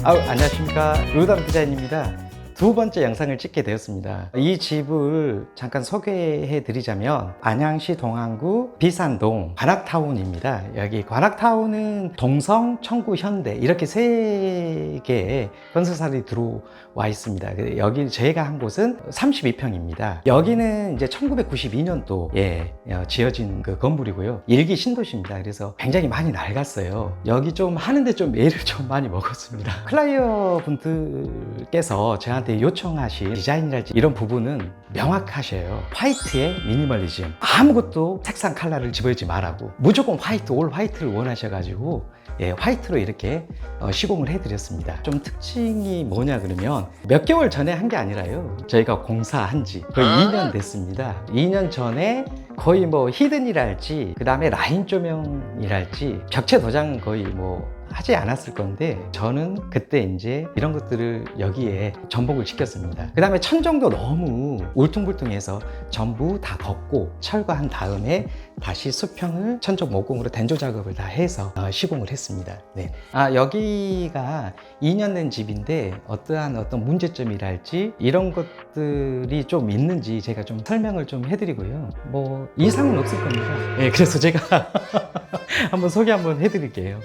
안녕하십니까. 루담 디자인입니다. 두 번째 영상을 찍게 되었습니다. 이 집을 잠깐 소개해 드리자면 안양시 동안구 비산동 관악타운입니다. 여기 관악타운은 동성, 청구, 현대 이렇게 세 개의 건설사들이 들어와 있습니다. 여기 제가 한 곳은 32평입니다. 여기는 이제 1992년도에 지어진 그 건물이고요. 일기 신도시입니다. 그래서 굉장히 많이 낡았어요. 여기 좀 하는데 좀 애를 좀 많이 먹었습니다. 클라이어 분들께서 저한테 요청하신 디자인이랄지 이런 부분은 명확하셔요. 화이트의 미니멀리즘, 아무것도 색상 컬러를 집어넣지 말라고, 무조건 화이트, 올 화이트를 원하셔가지고 화이트로 이렇게 시공을 해드렸습니다. 좀 특징이 뭐냐 그러면 몇 개월 전에 한 게 아니라요, 저희가 공사한 지 거의 2년 됐습니다. 2년 전에 거의 뭐 히든이랄지 그 다음에 라인 조명이랄지 벽체 도장 거의 뭐 하지 않았을 건데, 저는 그때 이제 이런 것들을 여기에 전복을 시켰습니다. 그 다음에 천정도 너무 울퉁불퉁해서 전부 다 걷고 철거한 다음에 다시 수평을 천정 목공으로 된조 작업을 다 해서 시공을 했습니다. 네. 여기가 2년 된 집인데 어떠한 문제점이랄지 이런 것들이 좀 있는지 제가 좀 설명을 좀 해드리고요. 뭐 이상은 없을 겁니다. 네, 그래서 제가 한번 소개 한번 해드릴게요.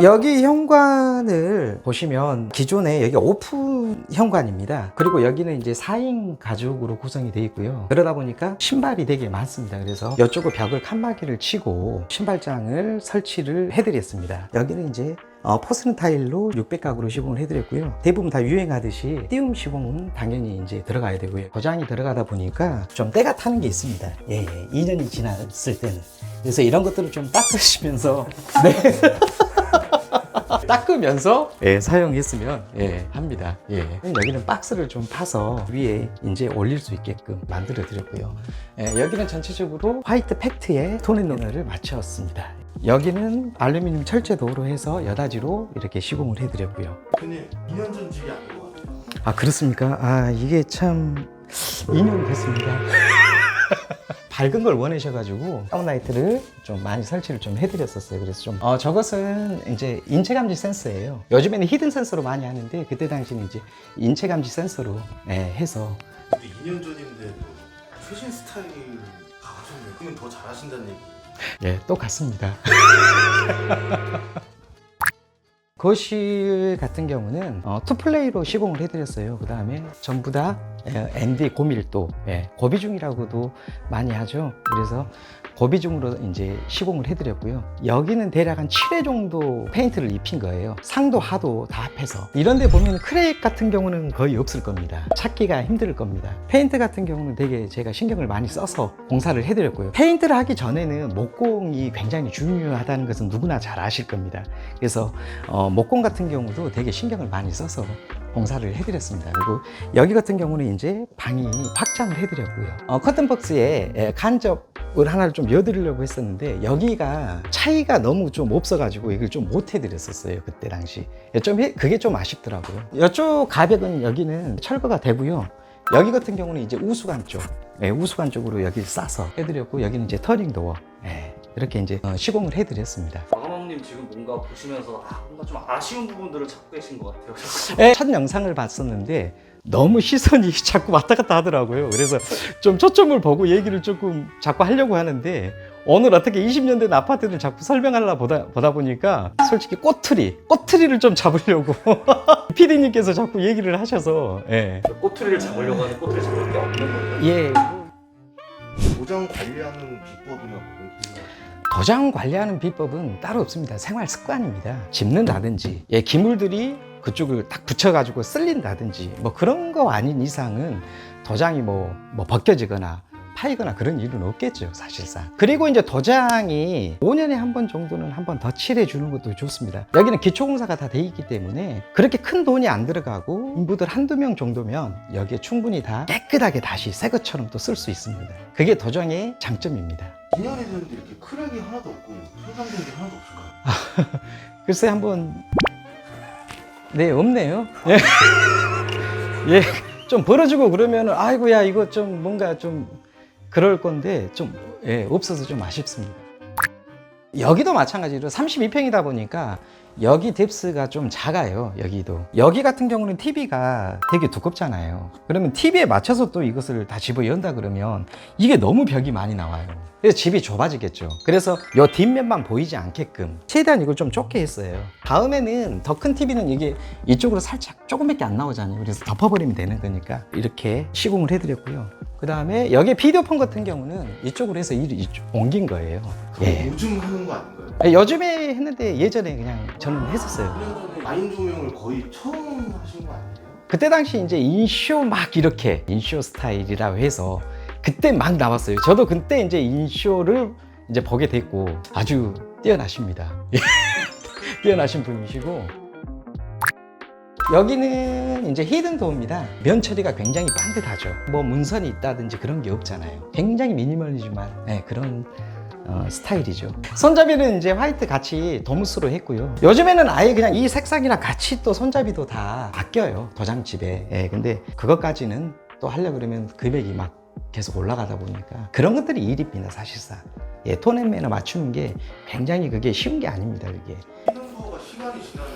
여기 현관을 보시면 기존에 여기 오픈 현관입니다. 그리고 여기는 이제 4인 가족으로 구성이 되어 있고요. 그러다 보니까 신발이 되게 많습니다. 그래서 이쪽을 벽을 칸막이를 치고 신발장을 설치를 해드렸습니다. 여기는 이제 포스는 타일로 600가구로 시공을 해드렸고요. 대부분 다 유행하듯이 띄움 시공은 당연히 이제 들어가야 되고요. 도장이 들어가다 보니까 좀 때가 타는 게 있습니다. 2년이 지났을 때는. 그래서 이런 것들을 좀 닦으시면서 네. 닦으면서 사용했으면 합니다. 여기는 박스를 좀 파서 위에 이제 올릴 수 있게끔 만들어 드렸고요. 여기는 전체적으로 화이트 팩트에 톤앤러너를 맞췄습니다. 여기는 알루미늄 철제 도로 해서 여다지로 이렇게 시공을 해드렸고요. 대표님 2년 전 집이 아닌 것 같아요. 그렇습니까? 이게 참 2년 됐습니다. 밝은 걸 원하셔가지고 다운라이트를 좀 많이 설치를 좀 해드렸었어요. 그래서 좀 저것은 이제 인체감지 센서예요. 요즘에는 히든 센서로 많이 하는데 그때 당시는 이제 인체감지 센서로 해서. 근데 2년 전인데 최신 스타일 가셨네요. 그러면 더 잘하신다는 얘기. 똑같습니다. 거실 같은 경우는 투플레이로 시공을 해드렸어요. 그 다음에 전부 다 ND 고밀도, 고비중이라고도 많이 하죠. 그래서 고비중으로 이제 시공을 해드렸고요. 여기는 대략 한 7회 정도 페인트를 입힌 거예요. 상도 하도 다 합해서. 이런 데 보면 크랙 같은 경우는 거의 없을 겁니다. 찾기가 힘들 겁니다. 페인트 같은 경우는 되게 제가 신경을 많이 써서 공사를 해드렸고요. 페인트를 하기 전에는 목공이 굉장히 중요하다는 것은 누구나 잘 아실 겁니다. 그래서 목공 같은 경우도 되게 신경을 많이 써서 공사를 해드렸습니다. 그리고 여기 같은 경우는 이제 방이 확장을 해드렸고요. 커튼박스에 간접을 하나를 좀 여드리려고 했었는데 여기가 차이가 너무 좀 없어가지고 이걸 좀 못 해드렸었어요. 그때 당시 그게 좀 아쉽더라고요. 이쪽 가벽은 여기는 철거가 되고요. 여기 같은 경우는 이제 우수관 쪽, 우수관 쪽으로 여기를 싸서 해드렸고, 여기는 이제 터닝 도어, 이렇게 이제 시공을 해드렸습니다. 마감님 지금 뭔가 보시면서 뭔가 좀 아쉬운 부분들을 찾고 계신 것 같아요. 첫 영상을 봤었는데 너무 시선이 자꾸 왔다 갔다 하더라고요. 그래서 좀 초점을 보고 얘기를 조금 자꾸 하려고 하는데, 오늘 어떻게 20년 된 아파트를 자꾸 설명하려고 보다 보니까 솔직히 꼬투리를 좀 잡으려고 PD님께서 자꾸 얘기를 하셔서 꼬투리를 잡으려고 하는 꼬투리 잡을 게 없는 거예요. 도장 관리하는 비법이나 그런 게 도장 관리하는 비법은 따로 없습니다. 생활 습관입니다. 짚는다든지 기물들이 그쪽을 딱 붙여가지고 쓸린다든지 뭐 그런 거 아닌 이상은 도장이 뭐 벗겨지거나 파이거나 그런 일은 없겠죠, 사실상. 그리고 이제 도장이 5년에 한 번 정도는 한 번 더 칠해 주는 것도 좋습니다. 여기는 기초공사가 다 돼 있기 때문에 그렇게 큰 돈이 안 들어가고 인부들 한두 명 정도면 여기에 충분히 다 깨끗하게 다시 새 것처럼 또 쓸 수 있습니다. 그게 도장의 장점입니다. 2년이 됐는데 이렇게 크랙이 하나도 없고 손상된 게 하나도 없을까요? 글쎄 한번 없네요. 좀 벌어지고 그러면 아이고야 이거 좀 뭔가 좀 그럴 건데 좀 없어서 좀 아쉽습니다. 여기도 마찬가지로 32평이다 보니까 여기 뎁스가 좀 작아요. 여기도. 여기 같은 경우는 TV가 되게 두껍잖아요. 그러면 TV에 맞춰서 또 이것을 다 집어 연다 그러면 이게 너무 벽이 많이 나와요. 그래서 집이 좁아지겠죠. 그래서 요 뒷면만 보이지 않게끔 최대한 이걸 좀 좁게 했어요. 다음에는 더 큰 TV는 이게 이쪽으로 살짝 조금밖에 안 나오잖아요. 그래서 덮어버리면 되는 거니까 이렇게 시공을 해드렸고요. 그 다음에 여기 비디오폰 같은 경우는 이쪽으로 해서 이쪽 옮긴 거예요. 예. 요즘 하는 거 아닌가요? 요즘에 했는데 예전에 그냥 저는 했었어요. 1년 전에 라인 조명을 거의 처음 하신 거 아니에요? 그때 당시 이제 인쇼 막 이렇게 인쇼 스타일이라고 해서 그때 막 나왔어요. 저도 그때 이제 인쇼를 이제 보게 됐고 아주 뛰어나십니다. 뛰어나신 분이시고 여기는 이제 히든 도어입니다. 면 처리가 굉장히 반듯하죠. 뭐 문선이 있다든지 그런 게 없잖아요. 굉장히 미니멀리지만 네, 그런 스타일이죠. 손잡이는 이제 화이트 같이 도무스로 했고요. 요즘에는 아예 그냥 이 색상이랑 같이 또 손잡이도 다 바뀌어요. 도장집에. 예, 근데 그것까지는 또 하려고 그러면 금액이 막 계속 올라가다 보니까 그런 것들이 일입니다, 사실상. 예, 톤 앤 매너 맞추는 게 굉장히 그게 쉬운 게 아닙니다, 그게. 히든도어가 시간이 지나면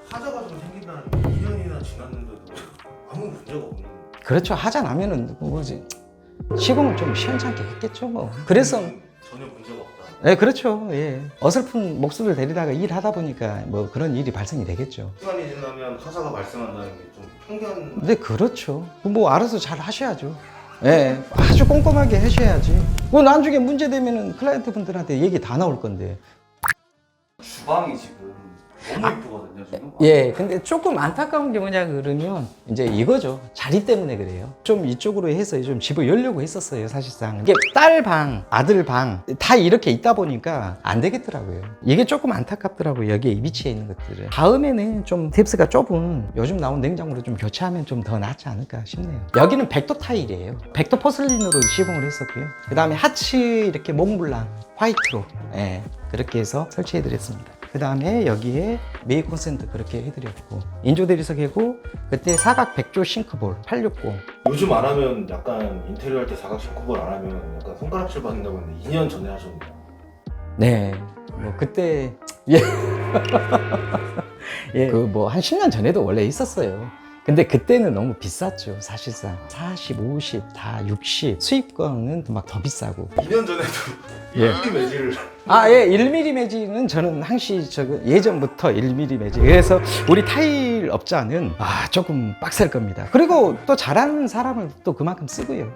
하자가 좀 생긴다는 게 2년이나 지났는데도 아무 문제가 없는. 그렇죠. 하자 나면은 뭐지 시공을 좀 시원찮게 했겠죠, 뭐. 그래서 전혀 문제가 없다. 네, 그렇죠. 예. 어설픈 목수를 데리다가 일하다 보니까 뭐 그런 일이 발생이 되겠죠. 시간이 지나면 하자가 발생한다는 게 좀 편견. 근데 그렇죠. 뭐 알아서 잘 하셔야죠. 예, 아주 꼼꼼하게 하셔야지. 뭐 나중에 문제 되면은 클라이언트 분들한테 얘기 다 나올 건데. 주방이 지금 너무 이쁘거든요 지금. 예, 근데 조금 안타까운 게 뭐냐 그러면 이제 이거죠. 자리 때문에 그래요. 좀 이쪽으로 해서 좀 집어 열려고 했었어요, 사실상. 이게 딸 방, 아들 방 다 이렇게 있다 보니까 안 되겠더라고요. 이게 조금 안타깝더라고요, 여기에 위치해 있는 것들은. 다음에는 좀 뎁스가 좁은 요즘 나온 냉장고로 좀 교체하면 좀 더 낫지 않을까 싶네요. 여기는 백도 타일이에요. 백도 포슬린으로 시공을 했었고요. 그 다음에 하츠 이렇게 몽블랑 화이트로 예, 그렇게 해서 설치해 드렸습니다. 그 다음에 여기에 메이 콘센트 그렇게 해드렸고 인조 대리석이고 그때 사각 백조 싱크볼 860. 요즘 안 하면 약간 인테리어 할 때 사각 싱크볼 안 하면 약간 손가락질 받는다고 했는데 2년 전에 하셨네요. 네, 뭐 그때 예, 예, 그 뭐 한 10년 전에도 원래 있었어요. 근데 그때는 너무 비쌌죠, 사실상. 40, 50, 다 60. 수입권은 막 더 비싸고. 2년 전에도 예. 1mm 매질을. 아, 예, 1mm 매직은 저는 항시 예전부터 1mm 매직. 그래서 우리 타일 업자는 조금 빡셀 겁니다. 그리고 또 잘하는 사람을 또 그만큼 쓰고요.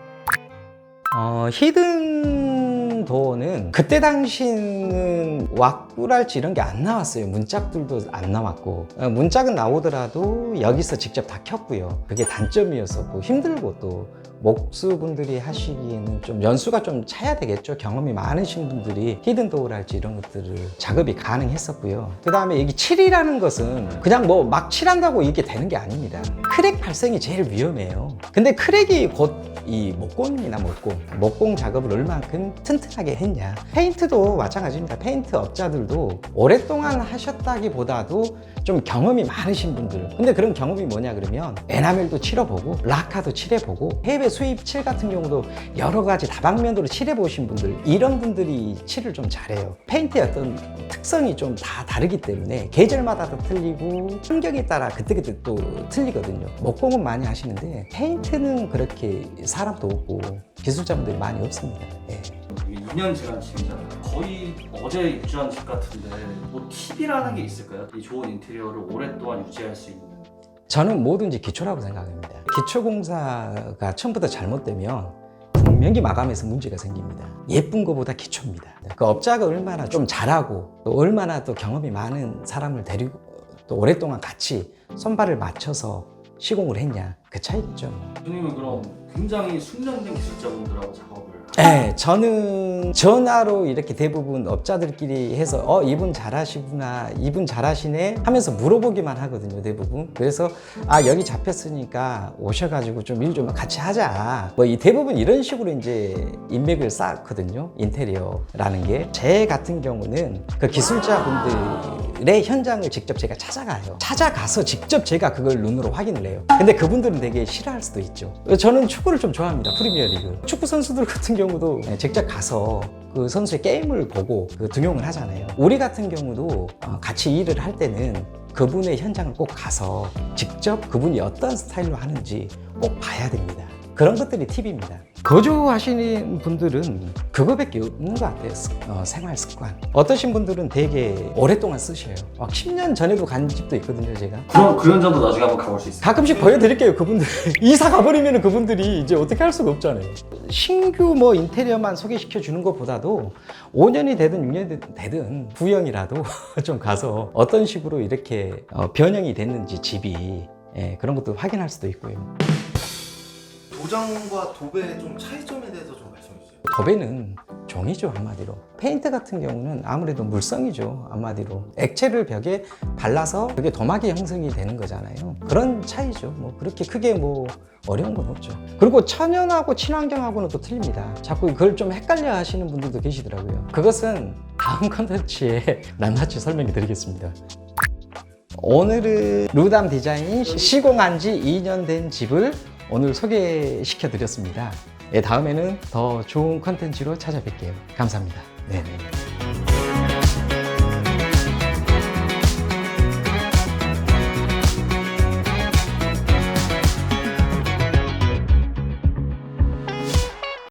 히든 도어는 그때 당시는 왁구랄지 이런 게 안 나왔어요. 문짝들도 안 나왔고 문짝은 나오더라도 여기서 직접 다 켰고요. 그게 단점이었었고 힘들고 또 목수분들이 하시기에는 좀 연수가 좀 차야 되겠죠. 경험이 많으신 분들이 히든 도어랄지 이런 것들을 작업이 가능했었고요. 그 다음에 여기 칠이라는 것은 그냥 뭐 막 칠한다고 이게 되는 게 아닙니다. 크랙 발생이 제일 위험해요. 근데 크랙이 곧 이 목공입니다. 목공 작업을 얼만큼 튼튼하게 했냐. 페인트도 마찬가지입니다. 페인트 업자들도 오랫동안 하셨다기보다도 좀 경험이 많으신 분들. 근데 그런 경험이 뭐냐 그러면 에나멜도 칠해보고 라카도 칠해보고 해외 수입 칠 같은 경우도 여러 가지 다방면으로 칠해보신 분들, 이런 분들이 칠을 좀 잘해요. 페인트의 어떤 특성이 좀 다 다르기 때문에 계절마다 도 틀리고 환경에 따라 그때그때 또 틀리거든요. 목공은 많이 하시는데 페인트는 그렇게 사람도 없고 기술자분들이 많이 없습니다. 예. 이게 2년 지난 집이잖아요. 거의 어제 입주한 집 같은데 뭐 팁이라는 게 있을까요? 이 좋은 인테리어를 오랫동안 유지할 수 있는. 저는 뭐든지 기초라고 생각합니다. 기초공사가 처음부터 잘못되면 분명히 마감에서 문제가 생깁니다. 예쁜 것보다 기초입니다. 그 업자가 얼마나 좀 잘하고 또 얼마나 또 경험이 많은 사람을 데리고 또 오랫동안 같이 손발을 맞춰서 시공을 했냐, 그 차이겠죠. 교수님은 그럼 굉장히 숙련된 기술자분들하고 작업을. 네, 저는 전화로 이렇게 대부분 업자들끼리 해서 이분 잘하시구나, 이분 잘하시네 하면서 물어보기만 하거든요, 대부분. 그래서 여기 잡혔으니까 오셔가지고 좀 일 좀 같이 하자. 뭐 이 대부분 이런 식으로 이제 인맥을 쌓거든요, 인테리어라는 게. 제 같은 경우는 그 기술자분들 건물의 현장을 직접 제가 찾아가요. 찾아가서 직접 제가 그걸 눈으로 확인을 해요. 근데 그분들은 되게 싫어할 수도 있죠. 저는 축구를 좀 좋아합니다. 프리미어리그. 축구 선수들 같은 경우도 직접 가서 그 선수의 게임을 보고 그 등용을 하잖아요. 우리 같은 경우도 같이 일을 할 때는 그분의 현장을 꼭 가서 직접 그분이 어떤 스타일로 하는지 꼭 봐야 됩니다. 그런 것들이 팁입니다. 거주하시는 분들은 그거밖에 없는 것 같아요. 생활 습관. 어떠신 분들은 되게 오랫동안 쓰셔요. 막 10년 전에도 간 집도 있거든요, 제가. 그럼 그 현장도 나중에 한번 가볼 수 있어요. 가끔씩 보여드릴게요, 그분들. 이사 가버리면 그분들이 이제 어떻게 할 수가 없잖아요. 신규 뭐 인테리어만 소개시켜 주는 것보다도 5년이 되든 6년이 되든 구형이라도 좀 가서 어떤 식으로 이렇게 변형이 됐는지 집이 그런 것도 확인할 수도 있고요. 도장과 도배의 좀 차이점에 대해서 좀 말씀해 주세요. 도배는 종이죠, 한마디로. 페인트 같은 경우는 아무래도 물성이죠, 한마디로. 액체를 벽에 발라서 그게 도마기 형성이 되는 거잖아요. 그런 차이죠. 뭐 그렇게 크게 뭐 어려운 건 없죠. 그리고 천연하고 친환경하고는 또 틀립니다. 자꾸 그걸 좀 헷갈려 하시는 분들도 계시더라고요. 그것은 다음 컨텐츠에 낱낱이 설명해 드리겠습니다. 오늘은 루담 디자인 시공한 지 2년 된 집을 오늘 소개시켜 드렸습니다. 다음에는 더 좋은 컨텐츠로 찾아뵐게요. 감사합니다. 네네.